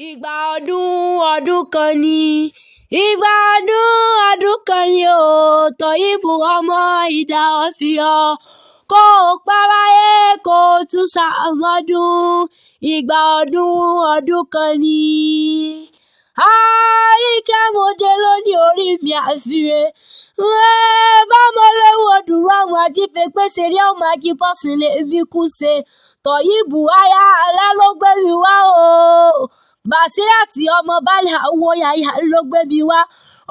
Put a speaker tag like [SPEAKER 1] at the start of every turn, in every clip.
[SPEAKER 1] Ìgbà ọdún kan ni. Ìgbà ọdún kan ni o. Toyibu ọmọ Ida Ọ̀fìọ̀. Kó o pẹ́ wáyé kó o tún ṣàmọ́dún. Ìgbà ọdún kan ni. Àríkẹ́ mo dé lónìí orí mi àfire. Bámo lówó dúró àwọn ajífẹ́ pèsè rí ọmọ ajíbọ̀sìn lè mi kú ṣe. Toyibu aya rẹ ló gbé mi wá o. Bàṣírátì ọmọ Bálẹ̀ àwọn yàyà ló gbé mi wá.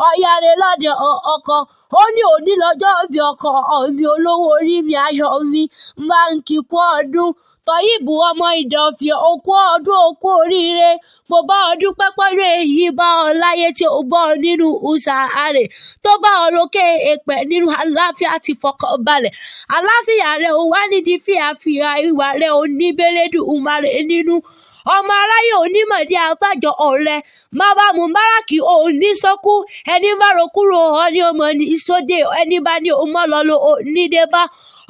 [SPEAKER 1] Ọ̀yà rẹ̀ lọ́dẹ ọkọ. Ó ní òní lọ́jọ́ bí ọkọ mi olówó orí mi ayọ̀ mi máa ń kí kú ọdún. Toyibu ọmọ Ida Ọ̀fìọ̀ okú ọdún okú oríire. Mo bá ọdún pẹ́pẹ́ rẹ̀ èyí bá ọ láyé tí ó bọ́ nínú sàárè. Tó bá ọ lókè èpẹ̀ nínú àlàáfíà àti ìfọ̀kànbalẹ̀. Àlàáfíà rẹ̀ ò wá nídìí fíàfíà ìwà rẹ̀ ò ní bẹ́lẹ́dù umare nínú. Ọmọ aráyé onímọ̀dí àbájọ ọ̀rẹ́ bàbá Mubaraki òní sọ́kú ẹni bá ro kúrò ọ ní ọmọ ní ìsọdẹ ẹni bá ní ọmọ lọ́lọ́ onídé bá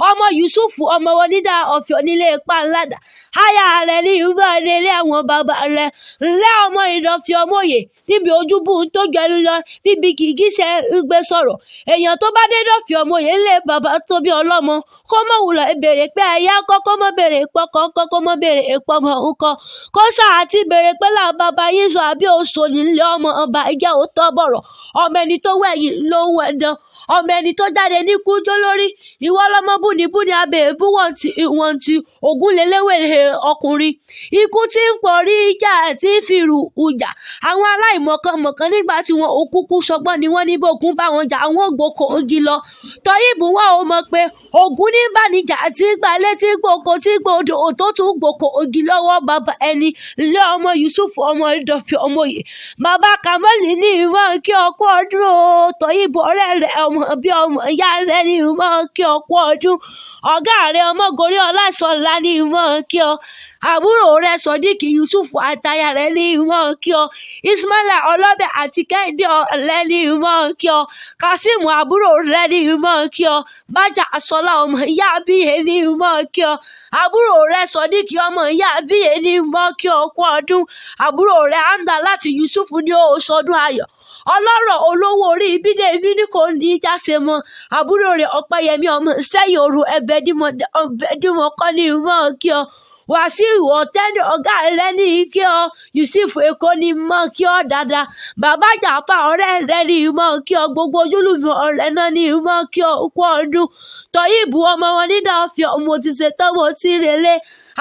[SPEAKER 1] ọmọ Yusufu ọmọ wọn nídà Ọ̀fìọ̀ nílé Pàládà aya rẹ̀ ní ìlú ilé àwọn bàbá rẹ̀ ńlẹ́ ọmọ Ida Ọ̀fìọ̀ mòye níbi ojúbù tó gbẹnu lọ níbi kìkíṣẹ́ gbé sọ̀rọ̀ èèyàn tó bá dé Ọ̀fìọ̀ mòye ńlẹ̀ bàbá tó bí ọlọ́mọ kó mọ̀ wùlọ̀ béèrè pé ẹ̀yà kọ́kọ́ mọ̀ béèrè pọ́kọ́ kọ́kọ́ mọ̀ béèrè pọ́mọ ńkọ́ kó sáà ti béèrè pé là bàbá yín sọ àbí oṣù nílé ọmọ ọba ìjà òótọ́ bọ̀rọ̀ ọmọ ẹni tó wẹ̀yìn ló ń wẹ̀dán ọmọ ẹni tó jáde ní kújó lórí ìwọ lọmọ búnibúni abẹ ìbúwọ̀n ti ògúnléléwèé ọkùnrin ikú tí ń pọ̀ rí ìjà tí ń fi rù ìjà àwọn aláìmọ̀kànmọ̀kàn nígbà tí wọn ò kúkú sọgbọ́n ni wọ́n ní bókun bá wọn jà àwọn ògbókò ogi lọ Toyibu wọn ò mọ̀ pé ògún ní bànújà tí gbalẹ̀ tí gbòkó tí gbòdò tó tún gbòkó ogi lọ́wọ́ bàbá ẹni ilé ọmọ Yusuf ọmọ Ida Ọ̀fìọ̀ ọmọye bàbá Kamali ní ìwọ̀n kí ọkọ ọdún o Toyibu ọ̀rẹ́ rẹ̀ ọmọ bí ọmọ ìyá rẹ̀ ní ìwọ̀n kí ọkọ ọdún ọ̀gá rẹ̀ ọmọ gorí ọlásọ̀lá ní ìwọ̀n kí ọ àbúrò rẹ̀ Sodiq Yusuf àtaya rẹ̀ ní ìwọ̀n kí ọ Ismaila ọlọ́bẹ̀ àti Kẹ́hìndé ọ̀lẹ́ ní ìwọ̀n kí ọ Kasim àbúrò rẹ̀ ní ìwọ̀n kí ọ Bájà Sọlá ọmọ ìyá bíyè ní ìwọ̀n kí ọ àbúrò rẹ̀ Sodiq ọmọ ìyá bíyè ní ìwọ̀n kí ọ kú ọdún àbúrò rẹ̀ Hamza láti Yusuf ní ó sọdún ayọ̀ ọlọ́rọ̀ olówó orí Bídèmí ní kò ní í jáse mọ́ àbúrò rẹ̀ Ọpẹ́yẹmí ọmọ sẹ́yìn òru ẹ̀bẹ̀dìmọ̀ kọ́ ní ìwọ̀n kí ọ Wàsíù ọ̀tẹ́ni ọ̀gá rẹ̀ ní kí ọ Yusuf Èkó ní mọ́ kí ọ dáadáa bàbá Jàpá ọ̀rẹ́ rẹ̀ ní mọ́ kí ọ gbogbo ojúlùmọ̀ ọ̀rẹ́ náà ní mọ́ kí ọ kú ọdún Toyibu ọmọ wọn ní Ida Ọ̀fìọ̀ mo ti ṣetán mo ti relé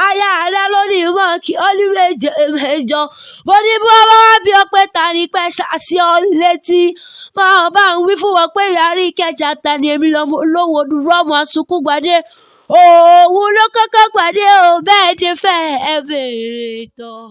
[SPEAKER 1] aya rẹ lórí mọ́ kí ọ ní méjọ mo ní bí wọ́n bá wá bí ọ pé ta ni pẹ́ ṣàṣì ọ létí máa bá ń wí fún wọn pé ìyàrí Ìkẹjà ta ni èmi lọ́mọ olówó dúró ọmọ asukú gbadé òun ló kọ́kọ́ gbadé o bẹ́ẹ̀ ti fẹ́ ẹ bèrè tán.